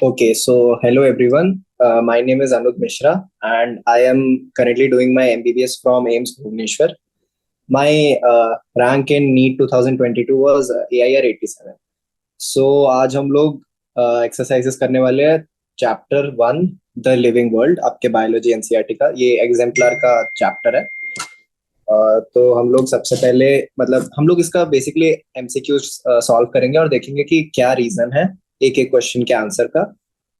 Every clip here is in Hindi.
Okay, so hello everyone. My name is Anup Mishra, and I am currently doing my MBBS from AIMS Bhubaneswar. My rank in NEET 2022 was AIR 87. So आज हम लोग एक्सरसाइजेस करने वाले हैं चैप्टर 1 द लिविंग वर्ल्ड आपके बायोलॉजी एनसीईआरटी का ये एग्जाम्पलर का चैप्टर है। तो हम लोग सबसे पहले मतलब हम लोग इसका बेसिकली एमसीक्यू सॉल्व करेंगे और देखेंगे कि क्या रीजन है एक एक क्वेश्चन के आंसर का,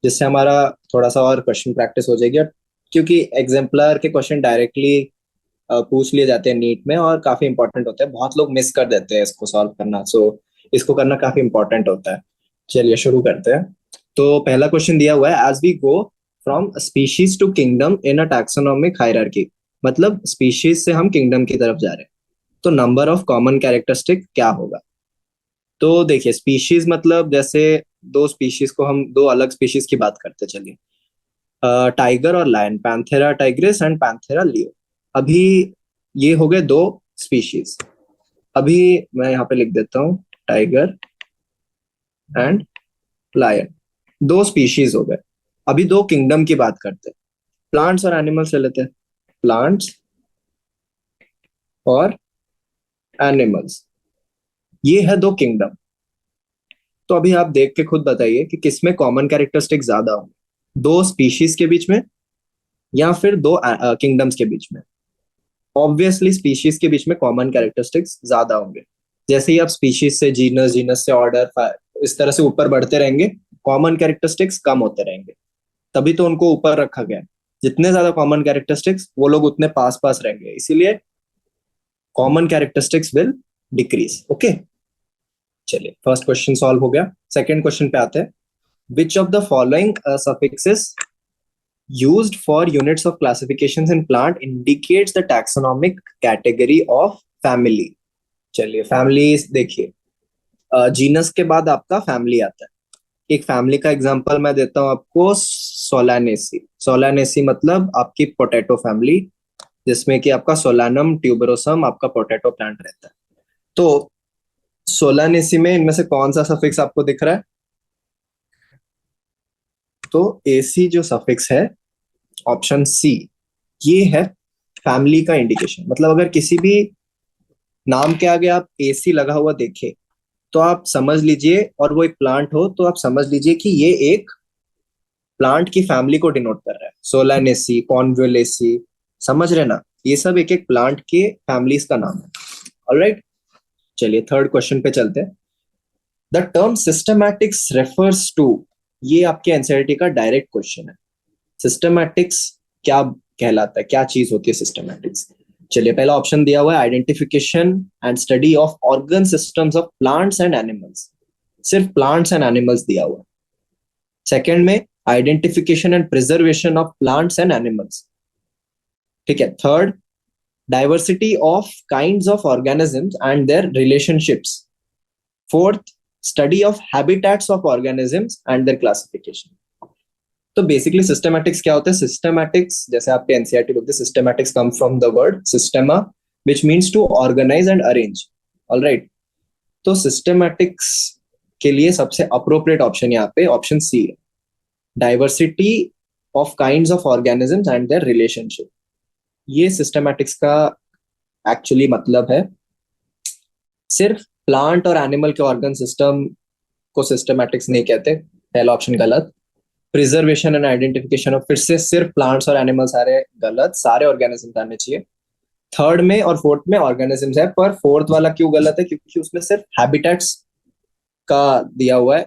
जिससे हमारा थोड़ा सा और क्वेश्चन प्रैक्टिस हो जाएगी। और क्योंकि एग्जाम्पलर के क्वेश्चन डायरेक्टली पूछ लिए जाते हैं नीट में और काफी इंपॉर्टेंट होते हैं, बहुत लोग मिस कर देते हैं इसको सॉल्व करना। सो इसको करना काफी इंपॉर्टेंट होता है। चलिए शुरू करते हैं। तो पहला क्वेश्चन दिया हुआ है, as we go from species to kingdom in a taxonomic hierarchy. मतलब स्पीशीज से हम किंगडम की तरफ जा रहे हैं, तो नंबर ऑफ कॉमन कैरेक्टरिस्टिक क्या होगा। तो देखिए स्पीशीज मतलब जैसे दो स्पीशीज को हम दो अलग स्पीशीज की बात करते चलिए, टाइगर और lion, Panthera tigris and Panthera leo. अभी ये हो गए दो स्पीशीज। अभी मैं यहाँ पे लिख देता हूँ टाइगर एंड लायन, दो स्पीशीज हो गए। अभी दो किंगडम की बात करते हैं, प्लांट्स और एनिमल्स ले लेते हैं। प्लांट्स और एनिमल्स, ये है दो किंगडम। तो अभी आप देख के खुद बताइए कि किसमें कॉमन कैरेक्टरिस्टिक ज्यादा होंगे, दो स्पीशीज के बीच में या फिर दो किंगडम्स के बीच में। ऑब्वियसली स्पीशीज के बीच में कॉमन कैरेक्टरिस्टिक्स ज्यादा होंगे। जैसे ही आप स्पीशीज से जीनस, जीनस से ऑर्डर, इस तरह से ऊपर बढ़ते रहेंगे, कॉमन कैरेक्टरिस्टिक्स कम होते रहेंगे। तभी तो उनको ऊपर रखा गया है। जितने ज्यादा कॉमन कैरेक्टरिस्टिक्स, वो लोग उतने पास पास रहेंगे, इसीलिए common characteristics will decrease. Okay, चलिए फर्स्ट क्वेश्चन सॉल्व हो गया। सेकंड क्वेश्चन पे आते हैं। विच of the following suffixes used for units of classifications in plant indicates the taxonomic category of family। चलिए फैमिली देखिए, जीनस के बाद आपका फैमिली आता है। एक फैमिली का एग्जांपल मैं देता हूं आपको, सोलानेसी। सोलानेसी मतलब आपकी पोटैटो फैमिली, जिसमें कि आपका सोलानम ट्यूबरोसम आपका पोटैटो प्लांट रहता है। तो सोलानेसी में इनमें से कौन सा सफिक्स आपको दिख रहा है? तो एसी जो सफिक्स है, ऑप्शन सी, ये है फैमिली का इंडिकेशन। मतलब अगर किसी भी नाम के आगे आप एसी लगा हुआ देखे, तो आप समझ लीजिए, और वो एक प्लांट हो, तो आप समझ लीजिए कि ये एक प्लांट की फैमिली को डिनोट कर रहा है। सोलानेसी, कॉन्वोलेसी, समझ रहे ना, ये सब एक एक प्लांट के फैमिलीज का नाम है। ऑलराइट, चलिए थर्ड क्वेश्चन पे चलते हैं। The term systematics refers to, ये आपके एनसीईआरटी का डायरेक्ट क्वेश्चन है। सिस्टमैटिक्स क्या कहलाता है, क्या चीज होती है सिस्टमैटिक्स? चलिए पहला ऑप्शन दिया हुआ है, identification and study of organ systems of plants and animals. सिर्फ प्लांट्स एंड एनिमल्स दिया हुआ है। सेकंड में identification and preservation of plants and animals. ठीक है। Third, diversity of kinds of organisms and their relationships. Fourth, study of habitats of organisms and their classification. तो बेसिकली सिस्टमैटिक्स क्या होता है? सिस्टमैटिक्स जैसे आपके एनसीईआरटी बोलते हैं, systematics come from the word systema, which means to organise and arrange. Alright, तो सिस्टमैटिक्स के लिए सबसे अप्रोप्रिएट ऑप्शन यहाँ पे ऑप्शन सी है, diversity of kinds of organisms and their relationship. ये सिस्टमैटिक्स का एक्चुअली मतलब है। सिर्फ प्लांट और एनिमल के ऑर्गन सिस्टम को सिस्टमैटिक्स नहीं कहते, पहला ऑप्शन गलत। प्रिजर्वेशन एंड आइडेंटिफिकेशन ऑफ, फिर से सिर्फ प्लांट्स और एनिमल, सारे गलत, सारे ऑर्गेनिज्म आने चाहिए। थर्ड में और फोर्थ में ऑर्गेनिजम्स है, पर फोर्थ वाला क्यों गलत है? क्योंकि उसमें सिर्फ हैबिटेट्स का दिया हुआ है,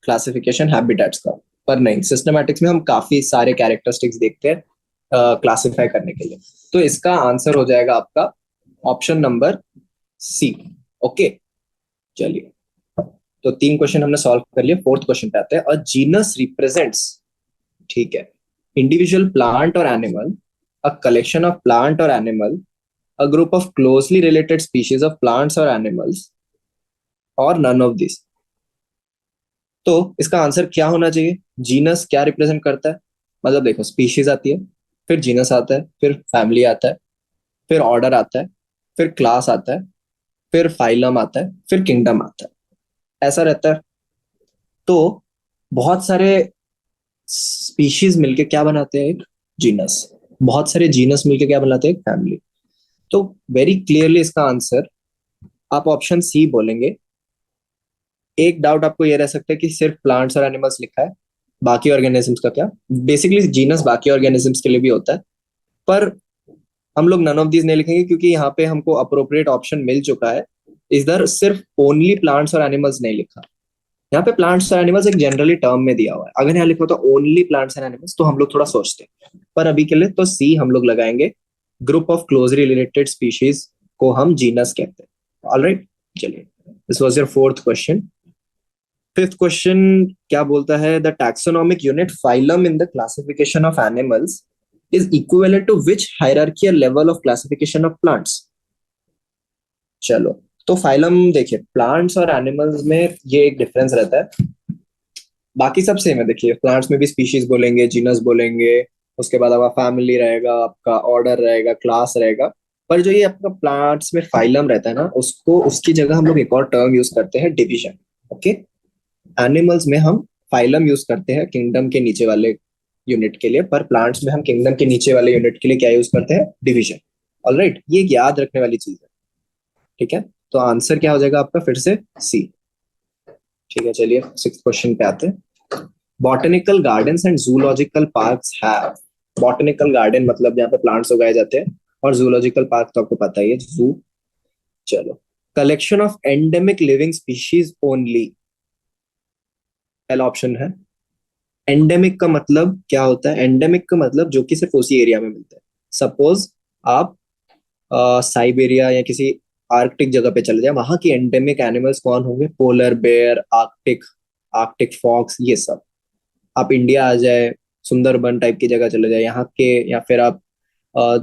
क्लासिफिकेशन हैबिटेट्स का। पर नहीं, सिस्टमैटिक्स में हम काफी सारे कैरेक्टरिस्टिक्स देखते हैं क्लासिफाई करने के लिए। तो इसका आंसर हो जाएगा आपका ऑप्शन नंबर सी। ओके, चलिए तो तीन क्वेश्चन हमने सॉल्व कर लिए। फोर्थ क्वेश्चन पे आते हैं। अ जीनस रिप्रेजेंट्स, ठीक है, इंडिविजुअल प्लांट और animal, a collection of plant और animal, a group of closely related species of plants और एनिमल्स, और नन ऑफ दिस। तो इसका आंसर क्या होना चाहिए? जीनस क्या रिप्रेजेंट करता है? मतलब देखो, स्पीशीज आती है, फिर जीनस आता है, फिर फैमिली आता है, फिर ऑर्डर आता है, फिर क्लास आता है, फिर फाइलम आता है, फिर किंगडम आता है। ऐसा रहता है। तो बहुत सारे स्पीशीज मिलके क्या बनाते हैं? एक जीनस। बहुत सारे जीनस मिलके क्या बनाते हैं? एक फैमिली। तो वेरी क्लियरली इसका आंसर आप ऑप्शन सी बोलेंगे। एक डाउट आपको ये रह सकता है कि सिर्फ प्लांट्स और एनिमल्स लिखा है, बाकी ऑर्गेनिजम्स का क्या? बेसिकली जीनस बाकी ऑर्गेनिजम्स के लिए भी होता है, पर हम लोग नन ऑफ दीज नहीं लिखेंगे क्योंकि यहाँ पे हमको अप्रोप्रिएट ऑप्शन मिल चुका है। इधर सिर्फ ओनली प्लांट्स और एनिमल्स नहीं लिखा। यहाँ पे प्लांट्स और एनिमल्स एक जनरली टर्म में दिया हुआ है। अगर यहाँ लिखा होता ओनली प्लांट्स एंड एनिमल्स तो हम लोग थोड़ा सोचते हैं, पर अभी के लिए तो सी हम लोग लगाएंगे। Group of closely related species को हम जीनस कहते हैं। ऑलराइट, चलिए, this was your fourth question. Fifth question क्या बोलता है? The taxonomic unit phylum in the classification of animals is equivalent to which hierarchical level of classification of plants? चलो, तो फाइलम देखिए, प्लांट्स और एनिमल्स में ये एक डिफरेंस रहता है। बाकी सब सेम है। देखिए, प्लांट्स में भी स्पीशीज बोलेंगे, जीनस बोलेंगे, उसके बाद आपका फैमिली रहेगा, आपका ऑर्डर रहेगा, क्लास रहेगा। पर जो ये आपका प्लांट्स में फाइलम रहता है ना, उसको उसकी जगह हम लोग एक और टर्म यूज करते हैं, डिवीजन। ओके, एनिमल्स में हम फाइलम यूज करते हैं किंगडम के नीचे वाले यूनिट के लिए, पर प्लांट्स में हम किंगडम के नीचे वाले यूनिट के लिए क्या यूज करते हैं? डिवीजन। ऑलराइट, ये एक याद रखने वाली चीज है। ठीक है, तो आंसर क्या हो जाएगा आपका? फिर से सी। ठीक है, चलिए सिक्स क्वेश्चन पे आते हैं। Botanical gardens and zoological parks have. Botanical garden मतलब जहाँ पे प्लांट्स उगाए जाते हैं, और जूलॉजिकल पार्क तो आपको पता ही है, जू। चलो, collection of endemic living species only, पहला ऑप्शन है। एंडेमिक का मतलब क्या होता है? एंडेमिक का मतलब जो कि सिर्फ उसी एरिया में मिलता है। सपोज आप साइबेरिया या किसी आर्कटिक जगह पे चले जाए, वहां की एंडेमिक एनिमल्स कौन होंगे? Polar bear, arctic, arctic fox, ये सब। आप इंडिया आ जाए, सुंदरबन टाइप की जगह चले जाए यहाँ के, या फिर आप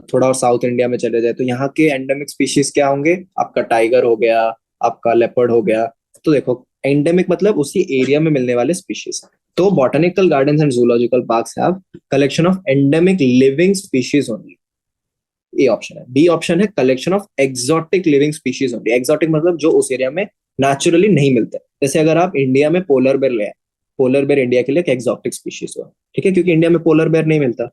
थोड़ा और साउथ इंडिया में चले जाए, तो यहाँ के एंडेमिक स्पीशीज क्या होंगे? आपका टाइगर हो गया, आपका लेपर्ड हो गया। तो देखो, एंडेमिक मतलब उसी एरिया में मिलने वाले स्पीशीज। तो botanical gardens and zoological parks have collection of endemic living species only. A option है। बी ऑप्शन है collection of exotic living species only. Exotic मतलब जो उस एरिया में नेचुरली नहीं मिलते। जैसे अगर आप इंडिया में पोलर बेर ले आए, पोलर बेर इंडिया के लिए एक एक्सोटिक स्पीशीज हुआ, ठीक है, क्योंकि इंडिया में पोलर बेर नहीं मिलता।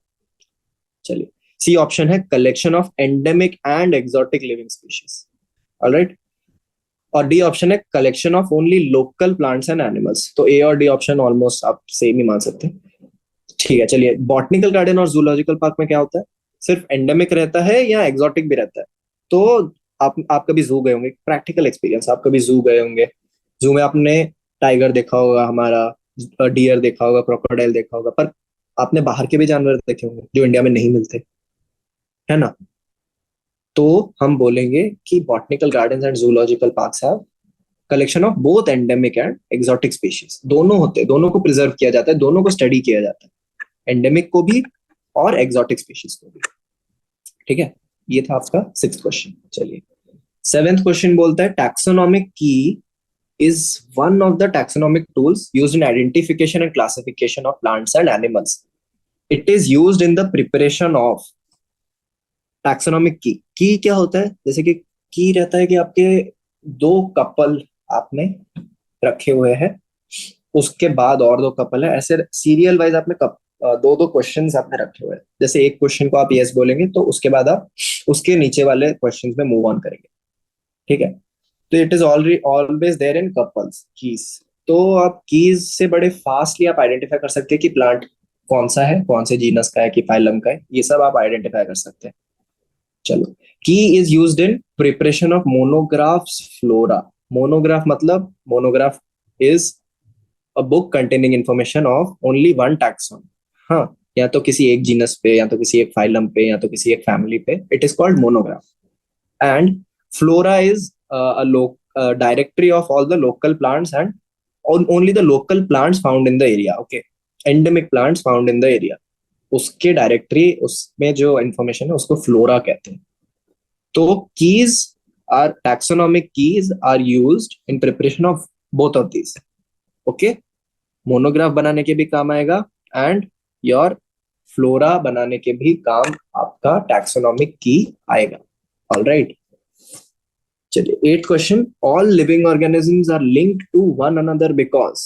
चलिए, सी ऑप्शन है collection of endemic and exotic living species. Alright, और डी ऑप्शन है collection of only local plants and animals. तो ए और डी ऑप्शन ऑलमोस्ट आप सेम ही मान सकते हैं। ठीक है, चलिए, बॉटनिकल गार्डन और जूलॉजिकल पार्क में क्या होता है? सिर्फ एंडेमिक रहता है या एक्सोटिक भी रहता है? तो आप कभी जू गए होंगे, प्रैक्टिकल एक्सपीरियंस, आप कभी जू गए होंगे। जू में आपने टाइगर देखा होगा, हमारा डियर देखा होगा, क्रोकोडाइल देखा होगा, पर आपने बाहर के भी जानवर देखे होंगे जो इंडिया में नहीं मिलते, है ना? तो हम बोलेंगे कि botanical gardens and zoological parks have collection of both endemic and exotic species. दोनों होते हैं, दोनों को प्रिजर्व किया जाता है, दोनों को स्टडी किया जाता है, एंडेमिक को भी और एक्सोटिक स्पीशीज को भी। ठीक है, ये था आपका सिक्स्थ क्वेश्चन। चलिए, सेवेंथ क्वेश्चन बोलता है टैक्सोनॉमिक की is one of the taxonomic tools used in identification and classification of plants and animals. It is used in the preparation of taxonomic की क्या होता है? जैसे कि की रहता है कि आपके दो कपल आपने रखे हुए हैं, उसके बाद और दो कपल है, ऐसे सीरियल वाइज आपने दो दो क्वेश्चंस आपने रखे हुए हैं। जैसे एक क्वेश्चन को आप यस बोलेंगे तो उसके बाद आप उसके नीचे वाले क्वेश्चंस में मूव ऑन करेंगे। ठीक है, तो it is already always there in couples keys. तो आप कीज से बड़े फास्टली आप आइडेंटिफाई कर सकते हैं कि प्लांट कौन सा है, कौन से जीनस का है, कि फाइलम का है, ये सब आप आइडेंटिफाई कर सकते हैं। चलो, key is used in preparation of monographs flora. Monograph मतलब, monograph is a book containing information of only one taxon. हाँ, या तो किसी एक जीनस पे, या तो किसी एक फाइलम पे, या तो किसी एक फैमिली पे, it is called monograph. And flora is directory of all the local plants and only the local plants found in the area. Okay, endemic plants found in the area, उसके डायरेक्टरी, उसमें जो इंफॉर्मेशन है उसको फ्लोरा कहते हैं। तो keys are taxonomic keys are used in preparation of both of these. Okay, monograph बनाने के भी काम आएगा, एंड योर फ्लोरा बनाने के भी काम आपका टैक्सोनॉमिक की आएगा। ऑलराइट, चलिए, eight question. All living organisms are linked to one another because.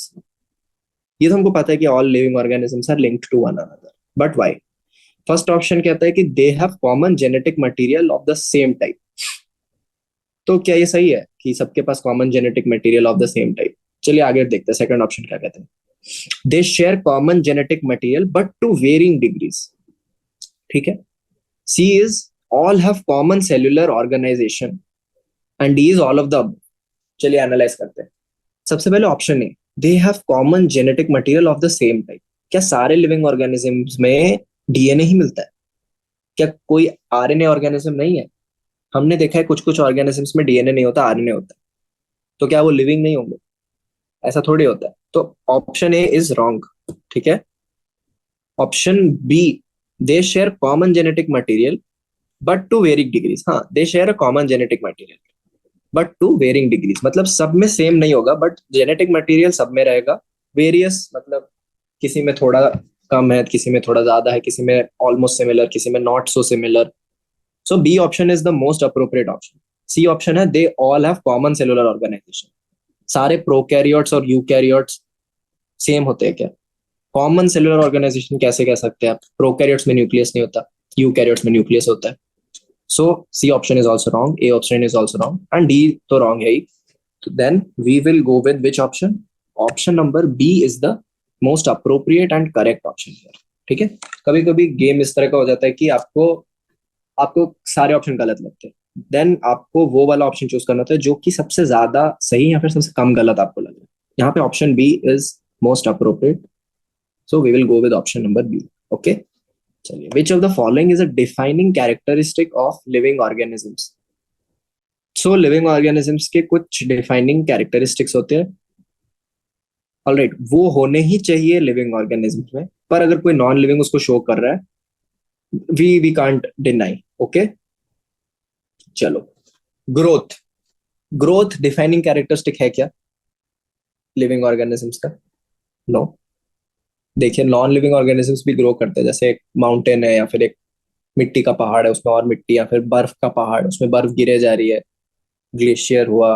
ये तो हमको पता है कि all living organisms are linked to one another, but why? First option कहता है कि they have common genetic material of the same type. तो क्या ये सही है कि सबके पास common genetic material of the same type? चलिए आगे देखते हैं, सेकंड ऑप्शन क्या कहते हैं। दे share common genetic material but to varying degrees. ठीक है। C is all have common cellular organisation and D is all of the above. चलिए एनालाइज करते हैं। सबसे पहले option A, they have common genetic material of the same type. क्या सारे लिविंग ऑर्गेनिजम्स में डीएनए ही मिलता है? क्या कोई आरएनए ऑर्गेनिज्म नहीं है? हमने देखा है कुछ कुछ ऑर्गेनिजम्स में डीएनए नहीं होता, आरएनए होता है। तो क्या वो लिविंग नहीं होंगे? ऐसा थोड़ी होता है। तो ऑप्शन ए इज रॉन्ग। ठीक है। Option B, they share common genetic material but to varying degrees. हाँ, they share a common genetic material but to varying degrees, मतलब सब में सेम नहीं होगा बट जेनेटिक मटेरियल सब में रहेगा। वेरियस मतलब किसी में थोड़ा कम है, किसी में थोड़ा ज्यादा है, किसी में ऑलमोस्ट सिमिलर, किसी में not so similar. So B option is the most appropriate option. C option है they all have common cellular organisation. सारे प्रोकैरियोट्स और यूकैरियोट्स सेम होते हैं क्या? कॉमन सेलुलर ऑर्गेनाइजेशन कैसे कह सकते हैं आप? प्रोकैरियोट्स में न्यूक्लियस नहीं होता, यूकैरियोट्स में न्यूक्लियस होता है। So C option is also wrong, A option is also wrong and D तो रॉन्ग है ही। तो then we will go with which option? Option number B is the most appropriate and correct option here. ठीक है। कभी कभी गेम इस तरह का हो जाता है कि आपको आपको सारे ऑप्शन गलत लगते हैं, देन आपको वो वाला ऑप्शन चूज करना होता है जो कि सबसे ज्यादा सही या फिर सबसे कम गलत आपको लगे। यहाँ पे option B is most appropriate, so we will go with option number B. Okay. चलिए, which of the following is a defining characteristic of living organisms? So living organisms के कुछ डिफाइनिंग कैरेक्टरिस्टिक्स होते हैं। ऑलराइट, वो होने ही चाहिए लिविंग ऑर्गेनिजम्स में, पर अगर कोई नॉन लिविंग उसको शो कर रहा है, वी कांट डिनाई। ओके। चलो, ग्रोथ। ग्रोथ डिफाइनिंग कैरेक्टरिस्टिक है क्या लिविंग ऑर्गेनिजम्स का? नो। देखिए, नॉन लिविंग ऑर्गेनिजम्स भी ग्रो करते हैं, जैसे एक माउंटेन है या फिर एक मिट्टी का पहाड़ है, उसमें और मिट्टी, या फिर बर्फ का पहाड़, उसमें बर्फ गिरे जा रही है, ग्लेशियर हुआ,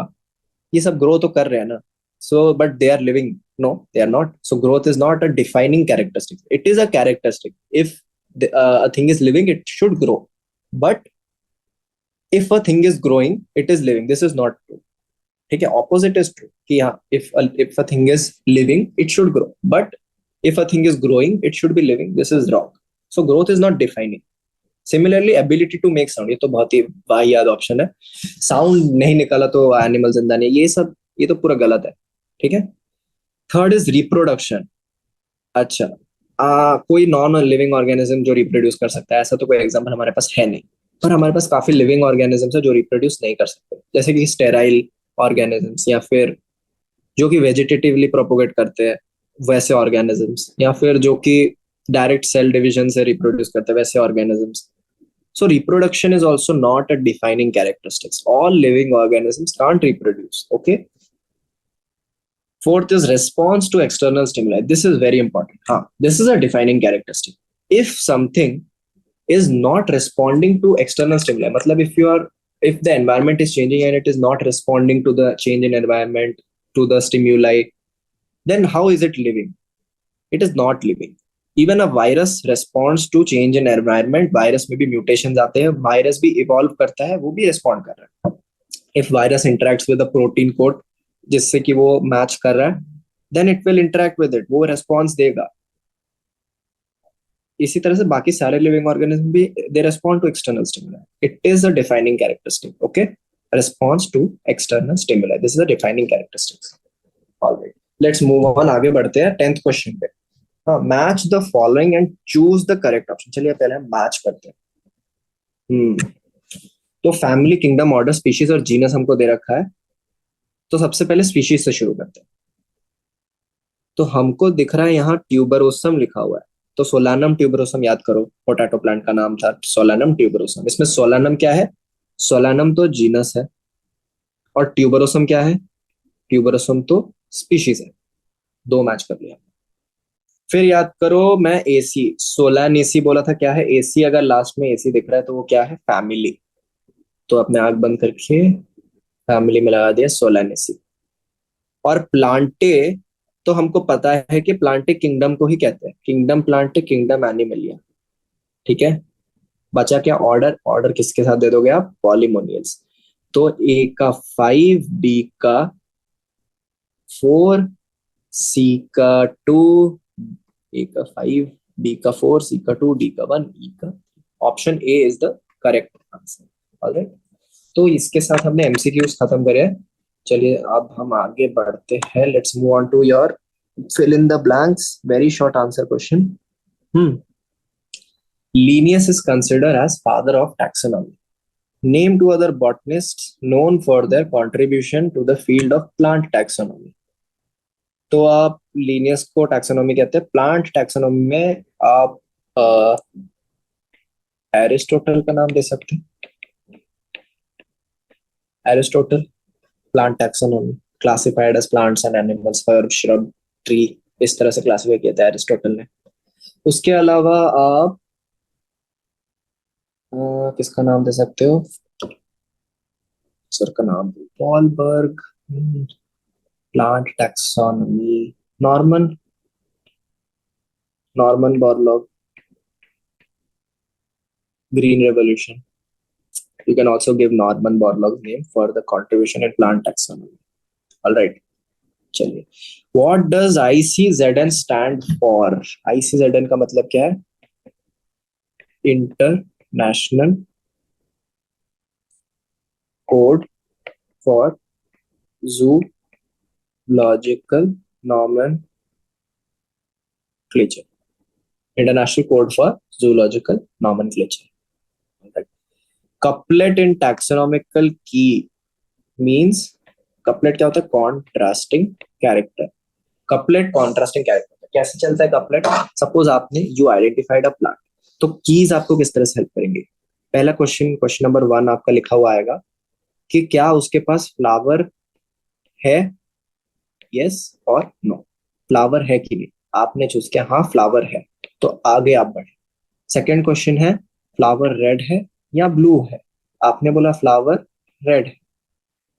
ये सब ग्रो तो कर रहे हैं ना। So but they are living? No, they are not. So growth is not a defining characteristic, it is a characteristic. If a thing is living, it should grow. But if a thing is growing, it is living. This is not true. ठीक है, ऑपोजिट इज ट्रू कि हाँ, if a thing is living, it should grow. But if a thing is growing, it should be living. This is wrong. So growth is not defining. Similarly ability to make sound, ये तो बहुत ही वाहियात ऑप्शन है। साउंड नहीं निकाला तो एनिमल जिंदा नहीं, ये सब ये तो पूरा गलत है। ठीक है। Third is reproduction. अच्छा, कोई नॉन लिविंग ऑर्गेनिज्म जो रिप्रोड्यूस कर सकता है, ऐसा तो कोई एग्जांपल हमारे पास है नहीं। पर हमारे पास काफी लिविंग ऑर्गेनिजम्स है जो रिप्रोड्यूस नहीं कर सकते, जैसे कि स्टेराइल ऑर्गेनिजम्स, या फिर जो कि वेजिटेटिवली प्रोपोगेट करते हैं वैसे ऑर्गेनिजम्स, या फिर जो कि डायरेक्ट सेल डिवीजन से रिप्रोड्यूस करते हैं वैसे organisms. So reproduction is also not a defining characteristics. All living organisms can't reproduce. Okay. Fourth is response to external stimuli. This is very important. This is a defining characteristic. If something is not responding to external stimuli, matlab if the environment is changing and it is not responding to the change in environment, to the stimuli, then how is it living? It is not living. Even a virus responds to change in environment. Virus में भी म्यूटेशंस आते हैं, वायरस भी इवॉल्व करता है, वो भी रिस्पॉन्ड कर रहा है। If virus interacts with a protein code जिससे कि वो मैच कर रहा है, then it will interact with it, वो रिस्पॉन्स देगा। इसी तरह से बाकी सारे लिविंग ऑर्गेनिज्म भी they respond to external stimuli. It is a defining characteristic. Okay, response to external stimuli, this is a defining characteristic. Alright, let's move on, आगे बढ़ते हैं 10th क्वेश्चन पे। हाँ, match the following and choose the correct option. चलिए पहले हम मैच करते हैं। तो फैमिली, किंगडम, ऑर्डर, स्पीशीज और जीनस हमको दे रखा है। तो सबसे पहले स्पीशीज से शुरू करते हैं। तो हमको दिख रहा है यहाँ ट्यूबरोसम लिखा हुआ है, तो सोलानम ट्यूबरोसम याद करो, पोटैटो प्लांट का नाम था सोलानम ट्यूबरोसम। इसमें सोलानम क्या है? सोलानम तो जीनस है, और ट्यूबरोसम क्या है? ट्यूबरोसम तो स्पीशीज है। दो मैच कर लिया। फिर याद करो, मैं एसी सोलानेसी बोला था, क्या है? एसी, अगर लास्ट में एसी दिख रहा है तो वो क्या है? फैमिली। तो अपने आंख बंद करके फैमिली में लगा दिया सोलानेसी। और प्लांटे तो हमको पता है कि प्लांटिक किंगडम को ही कहते हैं किंगडम प्लांटिक किंगडम एनिमलिया। ठीक है, बचा क्या? ऑर्डर। ऑर्डर किसके साथ दे दोगे आप? पॉलीमोनियल्स। तो ए का 5, बी का 4, सी का 2, ए का 5, बी का 4, सी का 2, डी का 1, ई का। Option A is the correct answer. Alright, तो इसके साथ हमने एमसीक्यूज खत्म करे। चलिए अब हम आगे बढ़ते हैं। Let's move on to your fill in the blanks, very short answer question. Hmm Linnaeus is considered as father of taxonomy. Name two other botanists known for their contribution to the field of plant taxonomy. तो आप लीनियस को टैक्सोनॉमी कहते हैं। प्लांट टैक्सोनॉमी में आप एरिस्टोटल का नाम दे सकते हैं। Aristotle, plant taxonomy, classified as plants and animals, herb, shrub, tree, इस तरह से क्लासिफाई किया था एरिस्टोटल ने। उसके अलावा आप किसका नाम दे सकते हो? सर का नाम, पॉलबर्ग, plant taxonomy, Norman, Norman Borlaug, green revolution. You can also give Norman Borlaug's name for the contribution in plant taxonomy. All right. चलिए, What does ICZN stand for? ICZN का मतलब क्या है? International Code for Zoological Nomenclature. International Code for Zoological Nomenclature. Right. Couplet in taxonomical key means, couplet क्या होता है? Contrasting character. Couplet contrasting character कैसे चलता है कपलेट? सपोज आपने यू आइडेंटिफाइड अ प्लांट, तो कीज आपको किस तरह से हेल्प करेंगे? पहला क्वेश्चन, क्वेश्चन नंबर 1 आपका लिखा हुआ आएगा कि क्या उसके पास फ्लावर है, यस और नो। फ्लावर है कि नहीं, आपने चूज किया हाँ फ्लावर है, तो आगे आप बढ़े। सेकेंड क्वेश्चन है फ्लावर रेड है या ब्लू है, आपने बोला फ्लावर रेड है।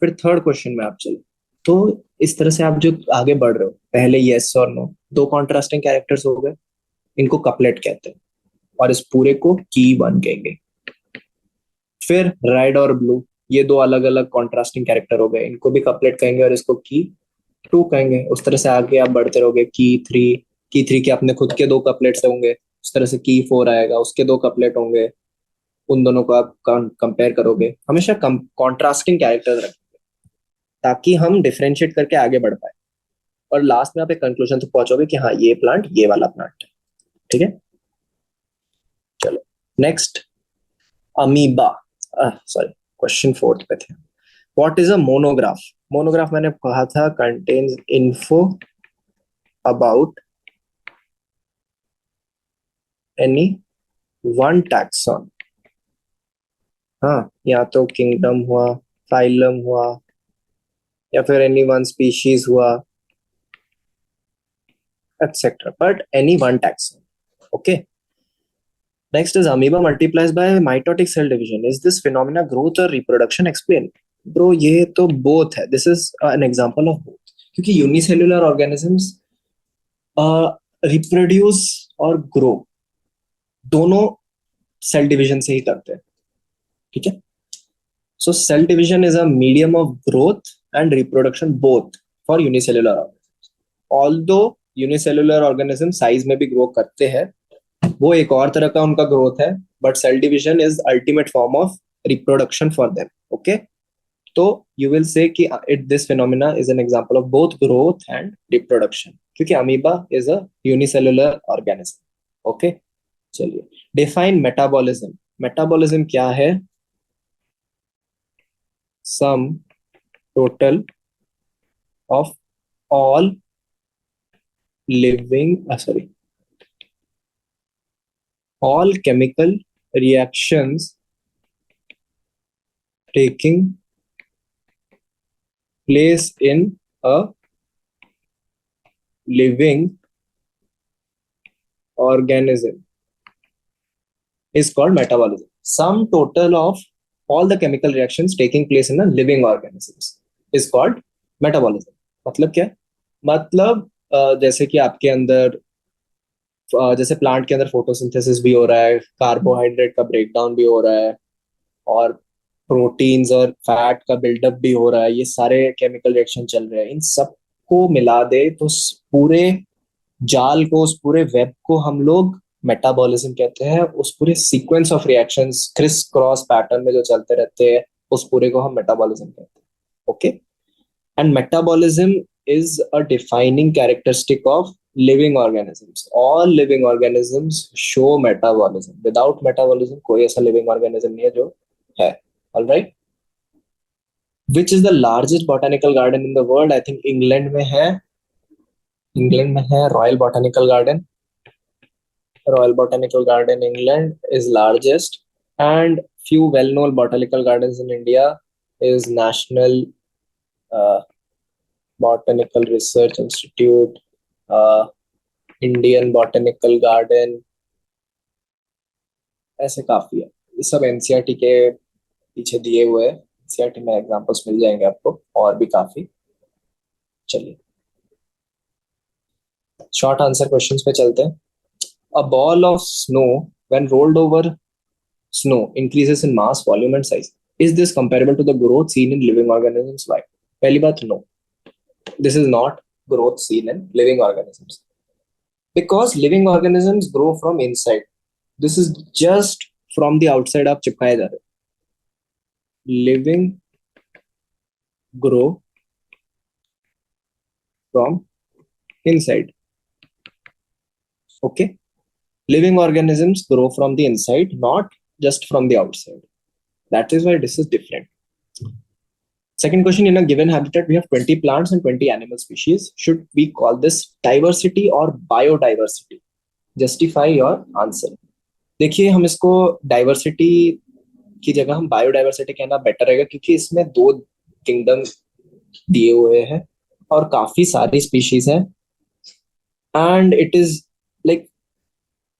फिर थर्ड क्वेश्चन में आप चलो, तो इस तरह से आप जो आगे बढ़ रहे हो, पहले यस और नो, दो कॉन्ट्रास्टिंग कैरेक्टर्स हो गए, इनको कपलेट कहते हैं, और इस पूरे को की वन कहेंगे। फिर रेड और ब्लू, ये दो अलग अलग कॉन्ट्रास्टिंग कैरेक्टर हो गए, इनको भी कपलेट कहेंगे और इसको की टू कहेंगे। उस तरह से आगे आप बढ़ते रहोगे, की थ्री के अपने खुद के दो कपलेट्स होंगे, उस तरह से की 4 आएगा, उसके दो कपलेट होंगे, उन दोनों को आप कंपेयर करोगे। हमेशा कॉन्ट्रास्टिंग कैरेक्टर्स रखें ताकि हम डिफरेंशिएट करके आगे बढ़ पाए, और लास्ट में आप एक कंक्लूजन तक पहुंचोगे कि हाँ ये प्लांट ये वाला प्लांट है। ठीक है, चलो नेक्स्ट, अमीबा। सॉरी, क्वेश्चन 4 पे थे। What is a monograph? Monograph मैंने कहा था contains info about any one taxon. हाँ, या तो किंगडम हुआ, फाइलम हुआ, या फिर एनी वन स्पीशीज हुआ, etc. But any one taxon. Okay. Next is amoeba multiplies by mitotic cell division. Is this phenomena growth or reproduction? Explain. Bro, ये तो both है. This is an example of both. क्योंकि unicellular organisms reproduce और grow दोनों cell division से ही करते हैं. ठीक है? So cell division is a medium of growth and reproduction both for unicellular organisms. Although unicellular organism size में भी ग्रो करते हैं, वो एक और तरह का उनका ग्रोथ है, but cell division is ultimate form of reproduction for them. Okay, तो यू विल से कि it this phenomena is an example of both growth and reproduction, क्योंकि amoeba is a unicellular organism. Okay, चलिए डिफाइन मेटाबॉलिज्म। मेटाबॉलिज्म क्या है? Sum total of all living all chemical reactions taking place in a living organism is called metabolism. Sum total of all the chemical reactions taking place in a living organisms is called metabolism. मतलब क्या? मतलब जैसे कि आपके अंदर जैसे प्लांट के अंदर फोटोसिंथेसिस भी हो रहा है, कार्बोहाइड्रेट का ब्रेकडाउन भी हो रहा है, और प्रोटीन्स और फैट का बिल्डअप भी हो रहा है, ये सारे केमिकल रिएक्शन चल रहे हैं। इन सबको मिला दे तो उस पूरे जाल को, उस पूरे वेब को हम लोग मेटाबॉलिज्म कहते हैं। उस पूरे sequence of reactions criss cross pattern में जो चलते रहते हैं, उस पूरे को हम मेटाबॉलिज्म कहते हैं। Okay, and metabolism is a defining characteristic of living organisms. All living organisms show metabolism. Without metabolism कोई ऐसा living organism नहीं है जो है। All right, which is the largest botanical garden in the world? I think England में है, इंग्लैंड में है royal botanical garden. Royal botanical garden England is largest, and few well known botanical gardens in India is National uh, Botanical Research Institute, Indian botanical garden, ऐसे काफी है। ये सब एनसीईआरटी के पीछे दिए हुए हैं। एनसीईआरटी में एग्जांपल्स मिल जाएंगे आपको, और भी काफी। चलिए शॉर्ट आंसर क्वेश्चंस पे चलते हैं। A ball of snow when rolled over snow increases in mass, volume and size. Is this comparable to the growth seen in living organisms? Why? पहली बात, no, this is not growth seen in living organisms, because living organisms grow from inside. This is just from the outside आप चिपकाए जा रहे हो। Living grow from inside. Okay, living organisms grow from the inside, not just from the outside. That is why this is different. Second question, in a given habitat we have 20 plants and 20 animal species. Should we call this diversity or biodiversity? Justify your answer. देखिए, हम इसको डाइवर्सिटी की जगह हम बायोडाइवर्सिटी कहना बेटर रहेगा, क्योंकि इसमें दो किंगडम दिए हुए हैं और काफी सारी स्पीशीज है। And it is like,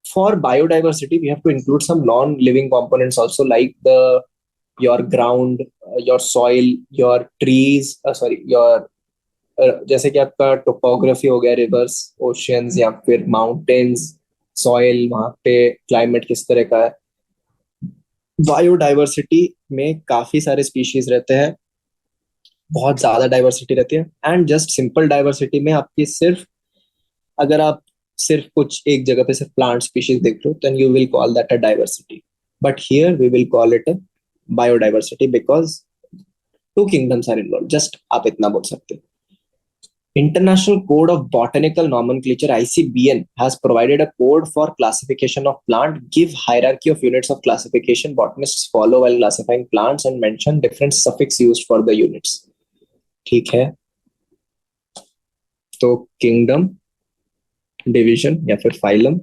for biodiversity we have to include some non living components also, like the your ground, your soil, your trees, sorry your, जैसे कि आपका टोपोग्राफी हो गया, रिवर्स, ओशियंस या फिर माउंटेन्स, सॉइल, वहां पे क्लाइमेट किस तरह का है। बायोडाइवर्सिटी में काफी सारे स्पीशीज रहते हैं, बहुत ज्यादा डाइवर्सिटी रहती है। एंड जस्ट सिंपल डाइवर्सिटी में आपकी सिर्फ, अगर आप सिर्फ कुछ एक जगह पे सिर्फ प्लांट स्पीशीज देख रहे हो, then you will call that a diversity, but here we will call it a biodiversity because two kingdoms are involve. Just आप इतना बोल सकते हो। International Code of Botanical Nomenclature (ICBN) has provided a code for classification of plant. Give hierarchy of units of classification botanists follow while classifying plants and mention different suffix used for the units. ठीक है, तो किंगडम, डिवीजन या फिर फाइलम,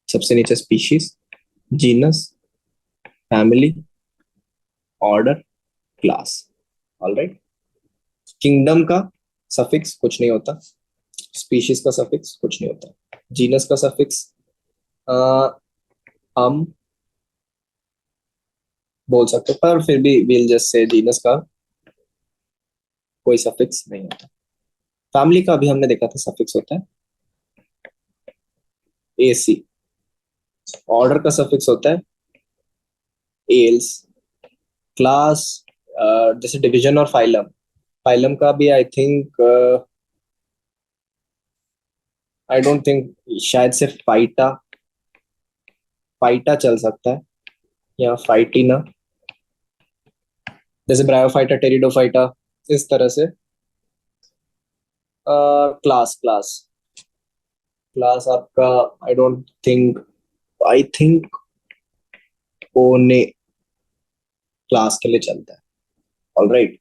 सबसे नीचे species, genus, family, order, class. Alright, kingdom का सफिक्स कुछ नहीं होता, स्पीशीज का सफिक्स कुछ नहीं होता, जीनस का सफिक्स हम बोल सकते, पर फिर भी विल जस्ट से जीनस का कोई सफिक्स नहीं होता। फैमिली का अभी हमने देखा था सफिक्स होता है एसी। ऑर्डर का सफिक्स होता है एल्स। क्लास, जैसे डिवीजन और फाइलम, फाइलम का भी I think, I don't think, शायद से फाइटा, फाइटा चल सकता है या फाइटिना, जैसे ब्रायोफाइटा, टेरिडोफाइटा, इस तरह से। क्लास, क्लास, क्लास आपका आई don't think, I think one class के लिए चलता है। ऑलराइट,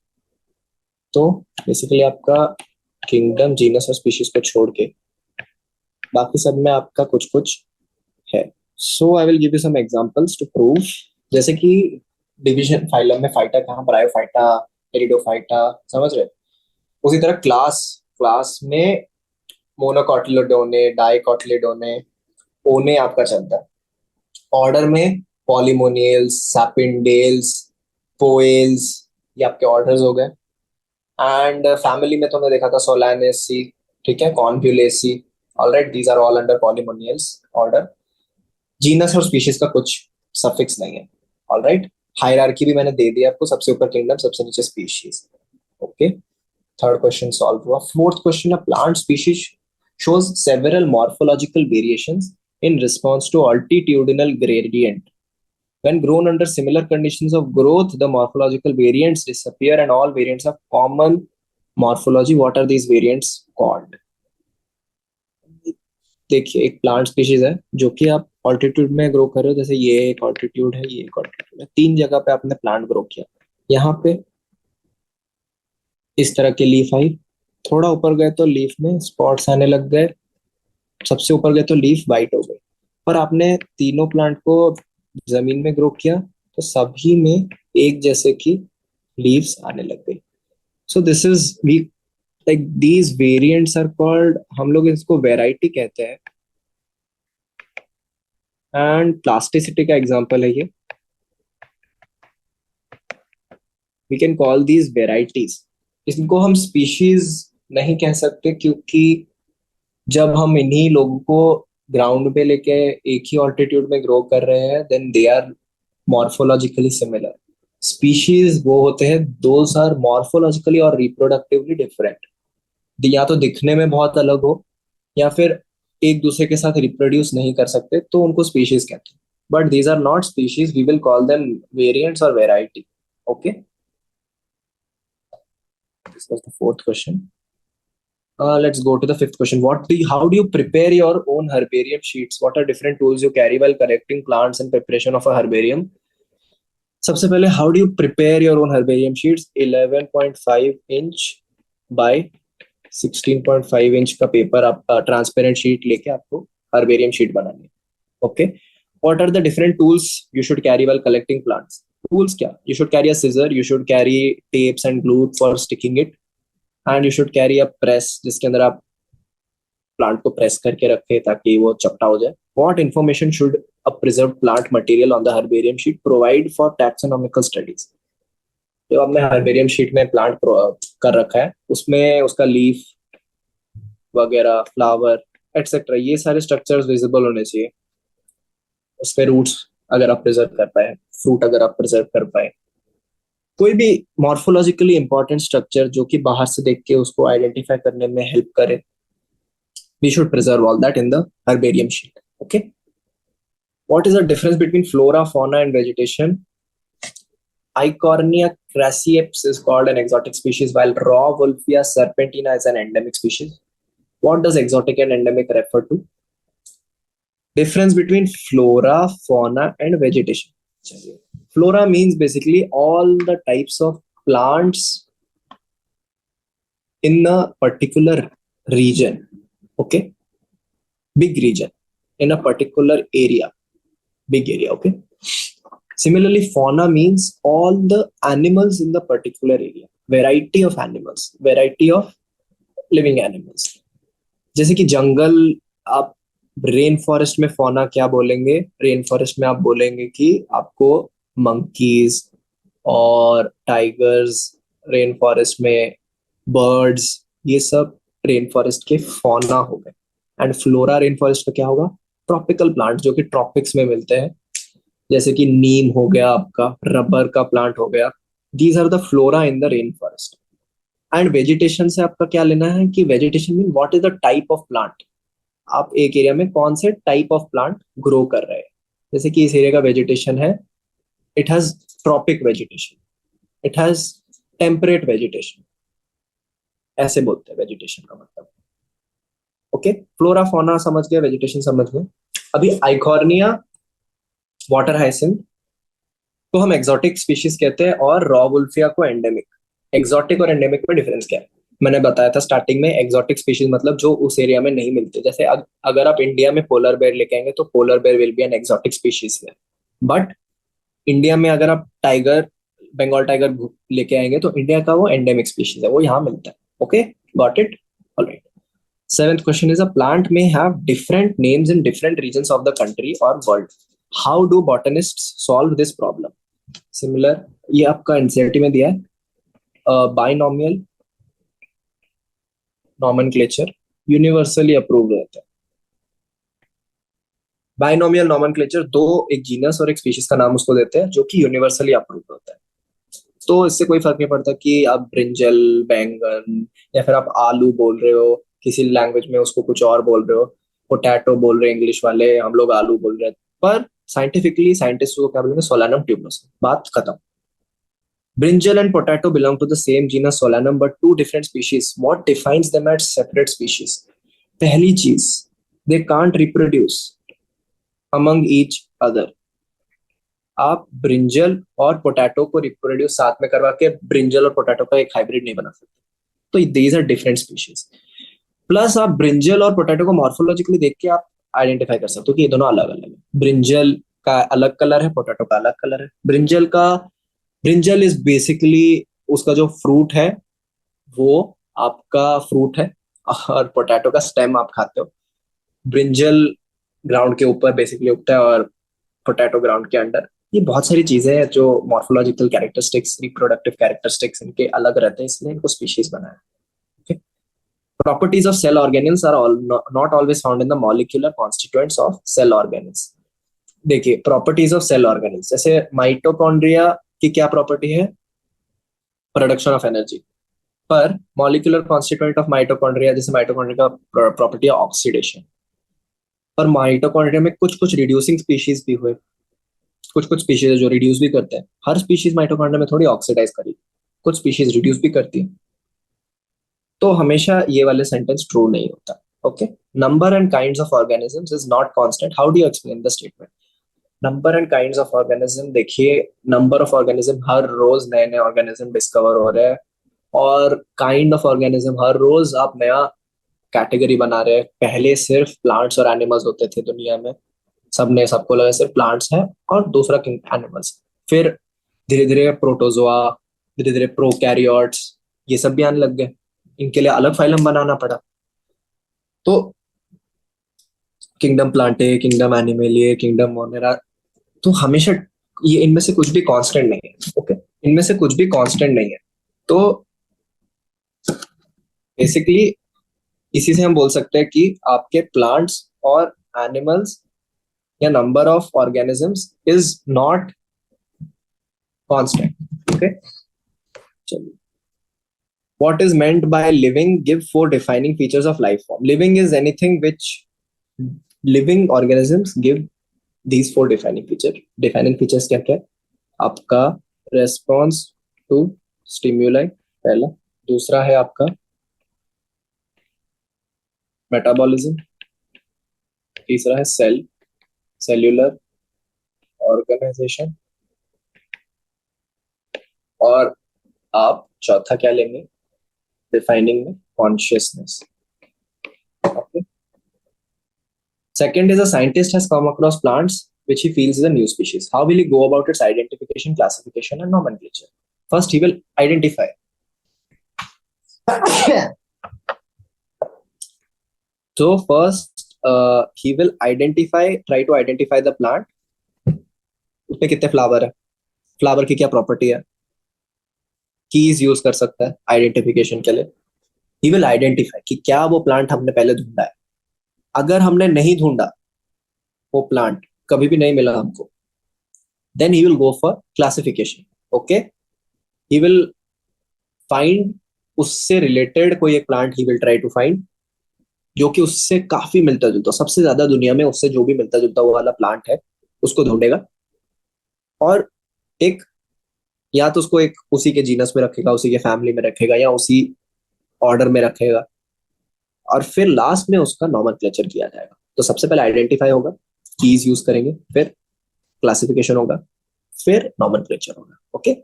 तो बेसिकली आपका किंगडम, जीनस और स्पीशीज को छोड़ के बाकी सब में आपका कुछ कुछ है। So I will give you some examples to prove. जैसे कि डिवीजन, फाइलम में फाइटा कहाँ, ब्रायोफाइटा, टेरिडोफाइटा, समझ रहे। उसी तरह क्लास, क्लास में मोनोकॉटिलिडोने, डाइकॉटिलिडोने, ओने आपका चलता है। ऑर्डर में पॉलीमोनियल्स, सैपिंडेल्स, पोएल्स, ये आपके ऑर्डर्स हो गए। एंड फैमिली में तो हमने देखा था सोलानेसी, ठीक है, Convolvulaceae, alright, these are all under Polemoniales order. Genus और स्पीशीज का कुछ सफिक्स नहीं है, ऑलराइट। हायरार्की भी मैंने दे दिया आपको, सबसे ऊपर किंगडम, सबसे नीचे species. Okay, third question solve हुआ। Fourth question, a plant species shows several morphological variations in response to altitudinal gradient. When grown under similar conditions of growth, the morphological variants disappear and all variants have common morphology. What are these variants called? देखिए, एक प्लांट स्पीशीज है जो कि आप ऑल्टीट्यूड में ग्रो कर रहे हो, जैसे ये एक ऑल्टीट्यूड है, ये एक ऑल्टीट्यूड है, तीन जगह पे आपने प्लांट ग्रो किया। यहाँ पे इस तरह की लीफ आई, थोड़ा ऊपर गए तो लीफ में स्पॉट्स आने लग गए, सबसे ऊपर गए तो लीफ वाइट हो गई। पर आपने तीनों प्लांट को जमीन में ग्रो किया तो सभी में एक जैसे की लीव्स आने लग गई। So this is we like these variants are called, हम लोग इसको वेराइटी कहते हैं। एंड प्लास्टिसिटी का एग्जांपल है ये, we can call these varieties. इनको हम स्पीशीज नहीं कह सकते क्योंकि जब हम इन्हीं लोगों को ग्राउंड पे लेके एक ही ऑल्टीट्यूड में ग्रो कर रहे हैं, then they are morphologically similar. Species वो होते हैं दोस आर मॉर्फोलॉजिकली और रिप्रोडक्टिवली डिफरेंट, या तो दिखने में बहुत अलग हो या फिर एक दूसरे के साथ रिप्रोड्यूस नहीं कर सकते, तो उनको स्पीशीज कहते हैं। But these are not species, we will call them variants और variety. Okay, this was the fourth question. Let's go to the fifth question. How do you prepare your own herbarium sheets? What are different tools you carry while collecting plants and preparation of a herbarium? सबसे पहले, how do you prepare your own herbarium sheets? 11.5 inch by 16.5 inch का पेपर, आप ट्रांसपेरेंट शीट लेके आपको herbarium sheet बनानी है। Okay. What are the different tools you should carry while collecting plants? Tools क्या? You should carry a scissor, you should carry tapes and glue for sticking it, and you should carry a press जिसके अंदर आप प्लांट को प्रेस करके रखे ताकि वो चपटा हो जाए। What information should a preserve plant material on the herbarium sheet provide for taxonomical studies? जो आपने हर्बेरियम शीट में प्लांट कर रखा है उसमें उसका लीफ वगैरह, फ्लावर एटसेट्रा, ये सारे स्ट्रक्चर्स विजिबल होने चाहिए। उसके रूट्स अगर आप प्रिजर्व कर पाए, फ्रूट अगर आप प्रिजर्व कर पाए, कोई भी मॉर्फोलॉजिकली इंपॉर्टेंट स्ट्रक्चर जो कि बाहर से देख के उसको आइडेंटिफाई करने में हेल्प करे, we should preserve all that in the herbarium sheet. Okay, what is the difference between flora, fauna and vegetation? Eichhornia crassipes is called an exotic species while raw Wolffia serpentina is an endemic species. What does exotic and endemic refer to? Difference between flora, fauna and vegetation. Flora means basically all the types of plants in a particular region. Okay, big region in a particular area, big area. Okay, similarly fauna means all the animals in the particular area, variety of animals, variety of living animals. जैसे कि जंगल, आप रेन फॉरेस्ट में फौना क्या बोलेंगे? रेन फॉरेस्ट में आप बोलेंगे कि आपको मंकीज और टाइगर्स, रेन फॉरेस्ट में बर्ड्स, ये सब रेन फॉरेस्ट के फौना हो गए। एंड फ्लोरा रेन फॉरेस्ट का क्या होगा? ट्रॉपिकल प्लांट जो कि ट्रॉपिक्स में मिलते हैं, जैसे कि नीम हो गया, आपका रबर का प्लांट हो गया। These are the flora in the rain forest. And vegetation से आपका क्या लेना है कि vegetation mean what is the type of plant, आप एक एरिया में कौन से टाइप ऑफ प्लांट ग्रो कर रहे हैं। जैसे कि इस एरिया का वेजिटेशन है, it has tropic vegetation, it has temperate vegetation, ऐसे बोलते हैं वेजिटेशन का मतलब। ओके, फ्लोरा फौना समझ गए, वेजिटेशन समझ गए। अभी आइकॉर्निया वाटर हाइसिंथ को हम एक्सोटिक स्पीशीज कहते हैं और रॉ वुल्फिया को एंडेमिक। एक्सोटिक और एंडेमिक में डिफरेंस क्या है? मैंने बताया था स्टार्टिंग में, एक्सोटिक स्पीशीज मतलब जो उस एरिया में नहीं मिलते। जैसे अगर आप इंडिया में पोलर बेयर लेके आएंगे तो polar bear will be an exotic species है, बट इंडिया में अगर आप टाइगर, बंगाल टाइगर लेके आएंगे तो इंडिया का वो एंडेमिक स्पीशीज है, वो यहाँ मिलता है। Okay, got it? Alright. Seventh question is, a plant may have different names in different regions of the country or world. How do botanists solve this problem? Similar, ये आपका एनसीईआरटी में दिया है, बाइनोमियल नॉमेनक्लेचर यूनिवर्सली अप्रूव्ड रहता है। बाइनोमियल नॉमेनक्लेचर, दो, एक जीनस और एक स्पीशीज का नाम उसको देते हैं जो कि यूनिवर्सली अप्रूव्ड होता है। तो इससे कोई फर्क नहीं पड़ता कि आप ब्रिंजल, बैंगन, या फिर आप आलू बोल रहे हो, किसी लैंग्वेज में उसको कुछ और बोल रहे हो, पोटैटो बोल रहे हैं इंग्लिश वाले, हम लोग आलू बोल रहे हैं, पर साइंटिफिकली साइंटिस्ट को क्या बोलेंगे, सोलानम ट्यूबरोसम, बात खत्म। Brinjal and potato belong to the same genus Solanum, but two different species. What defines them as separate species? पहली चीज, they can't reproduce among each other. आप ब्रिंजल और पोटैटो को रिप्रोड्यूस साथ में करवा के ब्रिंजल और पोटैटो का एक हाइब्रिड नहीं बना सकते। तो these are different species. Plus आप ब्रिंजल और पोटैटो को मॉर्फोलॉजिकली देख के आप आइडेंटिफाई कर सकते हो कि ये दोनों अलग अलग है। ब्रिंजल का अलग कलर है, पोटैटो का अलग कलर है। ब्रिंजल इज बेसिकली उसका जो फ्रूट है वो आपका फ्रूट है, और पोटैटो का स्टेम आप खाते हो। ब्रिंजल ग्राउंड के ऊपर बेसिकली उगता है और पोटैटो ग्राउंड के अंडर। ये बहुत सारी चीजें हैं जो मॉर्फोलॉजिकल कैरेक्टरिस्टिक्स, रिप्रोडक्टिव कैरेक्टरिस्टिक्स इनके अलग रहते हैं, इसलिए इनको स्पीशीज बनाया। okay? Properties of cell organelles are not always found in the molecular constituents of cell organelles. देखिए, प्रॉपर्टीज ऑफ सेल ऑर्गेनल्स, जैसे माइटोकॉन्ड्रिया की क्या प्रॉपर्टी है, प्रोडक्शन ऑफ एनर्जी। पर मॉलिक्यूलर कॉन्स्टिट्यूएंट ऑफ माइटोकॉन्ड्रिया, जैसे माइटोकॉन्ड्रिया का प्रॉपर्टी है ऑक्सीडेशन। पर माइटोकॉन्ड्रिया में कुछ कुछ रिड्यूसिंग स्पीशीज भी हुए, कुछ कुछ स्पीशीज जो रिड्यूस भी करते हैं। हर स्पीशीज माइटोकॉन्ड्रिया में थोड़ी ऑक्सीडाइज करी, कुछ स्पीशीज रिड्यूस भी करती है। तो हमेशा ये वाले सेंटेंस ट्रू नहीं होता। Okay, number and kinds of organisms is not constant, how do you explain the statement? Number and kinds of organism, देखिए नंबर ऑफ ऑर्गेनिज्म, हर रोज नए नए ऑर्गेनिज्म डिस्कवर हो रहे हैं, और काइंड ऑफ ऑर्गेनिज्म, हर रोज आप नया कैटेगरी बना रहे हैं। पहले सिर्फ प्लांट्स और एनिमल्स होते थे दुनिया में, सबको लगा सिर्फ प्लांट्स हैं और दूसरा एनिमल्स। फिर धीरे धीरे प्रोटोजोआ, धीरे धीरे प्रोकैरियोट्स, ये सब भी आने लग गए, इनके लिए अलग फाइलम बनाना पड़ा। तो kingdom Plantae, kingdom Animalia, kingdom Monera, तो हमेशा ये इनमें से कुछ भी कांस्टेंट नहीं है। ओके, इनमें से कुछ भी कांस्टेंट नहीं है। तो बेसिकली इसी से हम बोल सकते हैं कि आपके प्लांट्स और एनिमल्स या number of organisms is not constant. Okay, चलिए, what is meant by living? Give four defining features of life form. Living is anything which living organisms give these four defining features. Defining features क्या क्या? आपका response to stimuli पहला, दूसरा है आपका मेटाबॉलिज्म, तीसरा है सेल्यूलर ऑर्गेनाइजेशन, और आप चौथा क्या लेंगे डिफाइनिंग में? Consciousness. Okay. Second is a scientist has come across plants which he feels is a new species. How will he go about its identification, classification, and nomenclature? First, he will identify. So first, he will try to identify the plant. उसमें कितने फ्लावर है, फ्लावर की क्या प्रॉपर्टी है, कीज यूज कर सकता है आइडेंटिफिकेशन के लिए। ही विल आइडेंटिफाई कि क्या वो प्लांट हमने पहले ढूंढा है। अगर हमने नहीं ढूंढा, वो प्लांट कभी भी नहीं मिला हमको, then he will go for classification. Okay, he will find उससे रिलेटेड कोई एक plant, he will try to find जो कि उससे काफी मिलता जुलता, सबसे ज्यादा दुनिया में उससे जो भी मिलता जुलता वो वाला प्लांट है उसको ढूंढेगा, और एक या तो उसको एक उसी के जीनस में रखेगा, उसी के फैमिली में रखेगा, या उसी ऑर्डर में रखेगा, और फिर लास्ट में उसका नॉमेनक्लेचर किया जाएगा। तो सबसे पहले आइडेंटिफाई होगा, कीज यूज करेंगे, फिर क्लासिफिकेशन होगा, फिर नॉमेनक्लेचर होगा। Okay,